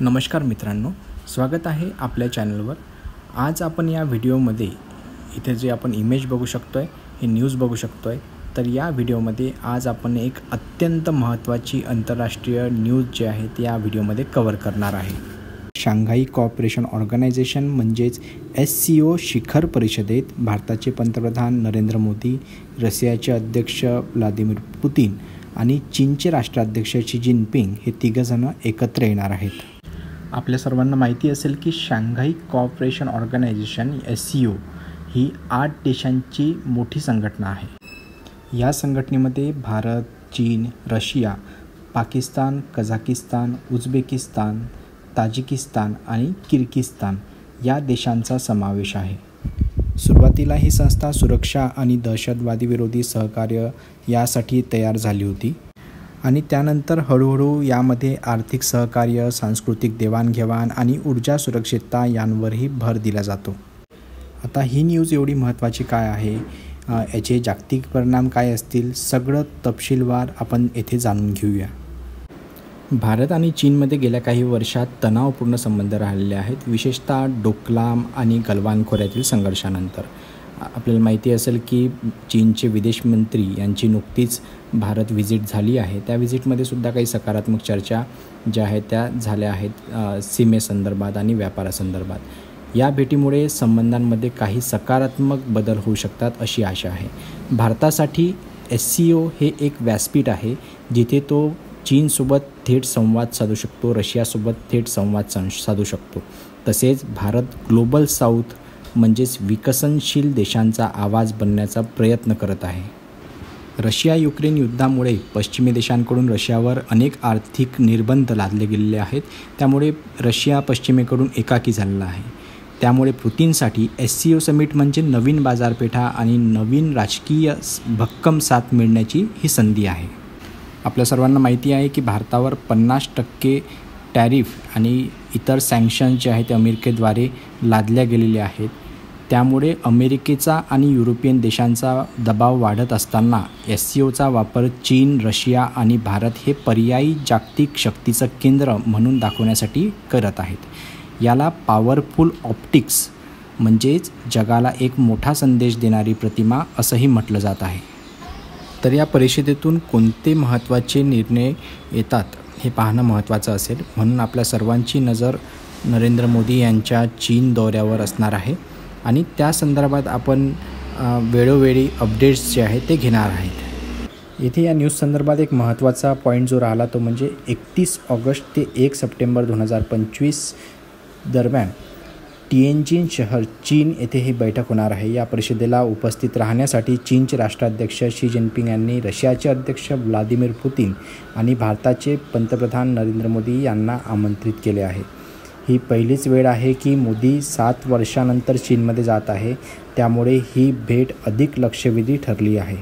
नमस्कार मित्रांनो, स्वागत आहे आपल्या चॅनलवर। आज आपण या व्हिडिओमध्ये इथे जे आपण इमेज बघू शकतोय, हे न्यूज बघू शकतोय। तर या व्हिडिओमध्ये आज आपण एक अत्यंत महत्त्वाची आंतरराष्ट्रीय न्यूज जे आहे ती या व्हिडिओमध्ये कव्हर करणार आहे। शांघाई कोऑपरेशन ऑर्गनायझेशन म्हणजेच SCO शिखर परिषदेत भारताचे पंतप्रधान नरेंद्र मोदी, रशियाचे अध्यक्ष व्लादिमीर पुतिन आणि चीनचे राष्ट्राध्यक्ष शी जिनपिंग हे तिघजण एकत्र येणार आहेत। आपल्या सर्वांना माहिती असेल की शांघाई कोऑपरेशन ऑर्गनायझेशन SCO ही 8 देशांची मोठी संघटना आहे। या संघटनेमध्ये भारत, चीन, Russia, Pakistan, Kazakhstan, Uzbekistan, Tajikistan आणि किर्गिस्तान या देशांचा समावेश आहे। सुरुवातीला ही संस्था सुरक्षा आणि दहशतवादी विरोधी सहकार्य यासाठी तयार झाली होती आणि त्यानंतर हळूहळू यामध्ये आर्थिक सहकार्य, सांस्कृतिक देवाणघेवाण आणि ऊर्जा सुरक्षितता यांवरही भर दिला जातो। आता ही न्यूज एवढी महत्त्वाची काय आहे, याचे जागतिक परिणाम काय असतील, सगळं तपशीलवार आपण येथे जाणून घेऊया। भारत आणि चीनमध्ये गेल्या काही वर्षात तणावपूर्ण संबंध राहिलेले आहेत, विशेषतः डोकलाम आणि गलवान खोऱ्यातील संघर्षानंतर। आपल्याला माहिती असेल की चीनचे विदेश मंत्री यांची नुकतीच भारत व्हिजिट झाली आहे। त्या व्हिजिटमध्ये सुद्धा काही सकारात्मक चर्चा ज्या आहेत त्या झाल्या आहेत सीमेसंदर्भात आणि व्यापारासंदर्भात। या भेटीमुळे संबंधांमध्ये काही सकारात्मक बदल होऊ शकतात अशी आशा आहे। भारतासाठी SCO हे एक व्यासपीठ आहे जिथे तो चीनसोबत थेट संवाद साधू शकतो, रशियासोबत थेट संवाद साधू शकतो। तसेच भारत ग्लोबल साऊथ म्हणजेच विकसनशील देशांचा आवाज बनण्याचा प्रयत्न करत आहे। रशिया युक्रेन युद्धामुळे पश्चिमी देशांकडून रशियावर अनेक आर्थिक निर्बंध लादले गेलेले आहेत, त्यामुळे रशिया पश्चिमेकडून एकाकी झालेला आहे। त्यामुळे पुतिनसाठी SCO समिट म्हणजे नवीन बाजारपेठा आणि नवीन राजकीय भक्कम साथ मिळण्याची ही संधी आहे। आपल्या सर्वांना माहिती आहे की भारतावर 50% टॅरिफ आणि इतर सँक्शन जे आहेत ते अमेरिकेद्वारे लादल्या गेलेले आहेत। त्यामुळे अमेरिकेचा आणि युरोपियन देशांचा दबाव वाढत असताना SCOचा वापर चीन, रशिया आणि भारत हे पर्यायी जागतिक शक्तीचं केंद्र म्हणून दाखवण्यासाठी करत आहेत। याला पॉवरफुल ऑप्टिक्स म्हणजेच जगाला एक मोठा संदेश देणारी प्रतिमा असंही म्हटलं जात आहे। तर या परिषदेतून कोणते महत्त्वाचे निर्णय येतात हे पाहणं महत्त्वाचं असेल, म्हणून आपल्या सर्वांची नजर नरेंद्र मोदी यांच्या चीन दौऱ्यावर असणार आहे आणि त्या संदर्भात आपण वेळोवेळी अपडेट्स जे आहेत ते घेणार आहेत। येथे या न्यूज संदर्भात एक महत्त्वाचा पॉईंट जो राहिला तो म्हणजे 31 ऑगस्ट ते 1 सप्टेंबर 2025 दरम्यान तिएनजिन शहर चीन येथे ही बैठक होणार आहे। या परिषदेला उपस्थित राहण्यासाठी चीनचे राष्ट्राध्यक्ष शी जिनपिंग यांनी रशियाचे अध्यक्ष व्लादिमीर पुतिन आणि भारताचे पंतप्रधान नरेंद्र मोदी यांना आमंत्रित केले आहे। ही पहिलीच वेळ आहे की मोदी 7 वर्षांनंतर चीनमध्ये जात आहे, त्यामुळे ही भेट अधिक लक्षवेधी ठरली आहे।